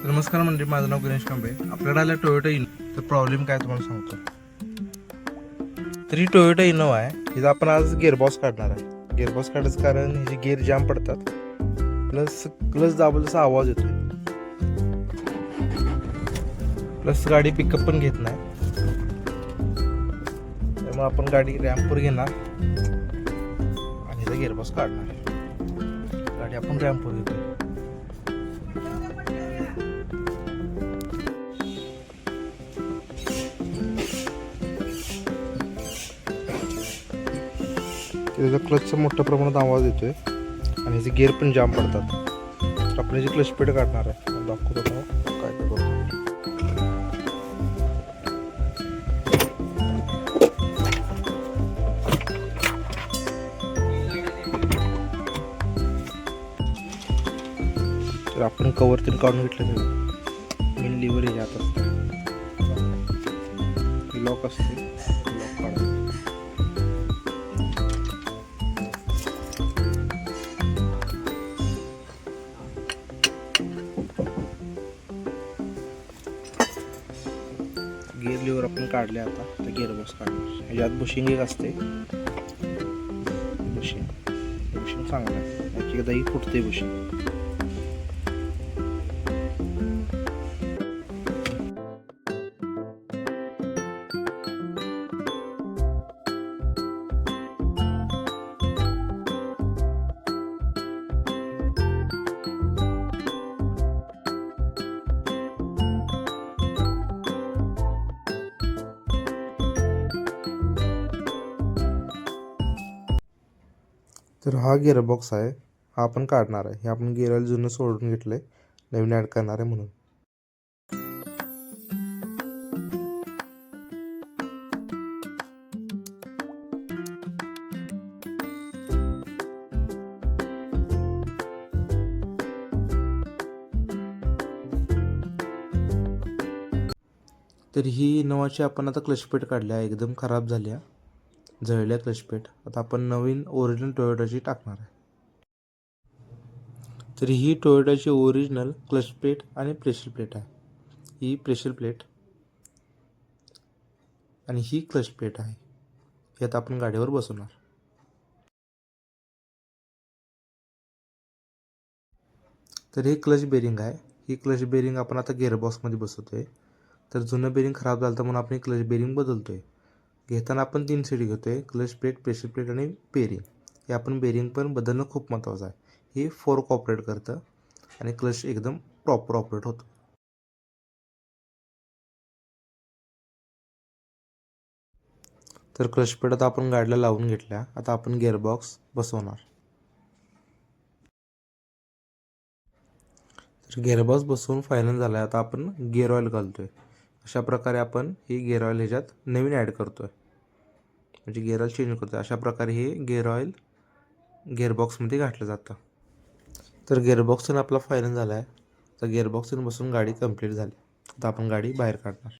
नमस्कार म्हणजे माझं नाव गणेश कांबळे. आपल्याकडे आल्या टोयोटा तर प्रॉब्लेम काय तुम्हाला सांगतो. तर ही टोयोटा इनोवा आहे. हिचा आपण आज गिअरबॉक्स काढणार आहे. गिअरबॉक्स काढायचं कारण हिचे गिअर जाम पडतात, प्लस क्लच दाबलं तसा आवाज येतो, प्लस गाडी पिकअप पण घेत नाही. त्यामुळे आपण गाडी रॅम्पवर घेणार आणि हिचा गिअरबॉक्स काढणार. गाडी आपण रॅम्पवर घेतो. त्याचा क्लचचा मोठ्या प्रमाणात आवाज येतोय आणि याचे गिअर पण जाम पडतात. तर आपण याची क्लच पेड काढणार आहे. दाखवतो काय काय करतो. तर आपण कवर तरी काढून घेतलं. मेन लिव्हर हे आता लॉक असते, लॉक काढायचं. गिअर लिव्हर आपण काढले. आता तर गिअरबॉक्स काढणार. यात बुशिंग एक असते. बुशिंग चांगलं आहे. एकदाही फुटते बुशिंग. तर हा गिअरबॉक्स आहे, हा आपण काढणार आहे. हे आपण गिअर ऑइल जुनं सोडून घेतलंय, नवीन ॲड करणार आहे म्हणून. तर ही इनोवाची आपण आता क्लचपेट काढल्या, एकदम खराब झाल्या, जळल्या क्लचपेट. आता आपण नवीन ओरिजिनल टोयोटाची टाकणार आहे. तर ही टोयोटाची ओरिजिनल क्लच प्लेट आणि प्रेशर प्लेट आहे. ही प्रेशर प्लेट आणि ही क्लच प्लेट आहे. हे आता आपण गाडीवर बसवणार. तर हे क्लच बेरिंग आहे. ही क्लच बेरिंग आपण आता गिअरबॉक्समध्ये बसवतोय. तर जुनं बेरिंग खराब झालं तर म्हणून आपण क्लच बेरिंग बदलतोय. घेताना आपण 3 सेट घेतोय, क्लच प्लेट, प्रेशर प्लेट आणि बेरिंग. हे आपण बेरिंग पण बदलणं खूप महत्त्वाचं आहे. हे फोर्क ऑपरेट करतं आणि क्लच एकदम प्रॉपर ऑपरेट होतं. तर क्लच पेड आता आपण गाडीला लावून घेतल्या. आता आपण गिअरबॉक्स बसवणार. तर गिअरबॉक्स बसवून फायनल झाला आहे. आता आपण गिअर ऑइल घालतोय. अशा प्रकारे आपण ही गिअर ऑइल ह्याच्यात नवीन ॲड करतोय, म्हणजे गिअर ऑइल चेंज करतोय. अशा प्रकारे हे गिअर ऑइल गिअरबॉक्समध्ये घातलं जातं. तर गिअरबॉक्सनं आपला फायनल झाला आहे. तर गिअरबॉक्सनं बसून गाडी कंप्लीट झाली. आता आपण गाडी बाहेर काढणार.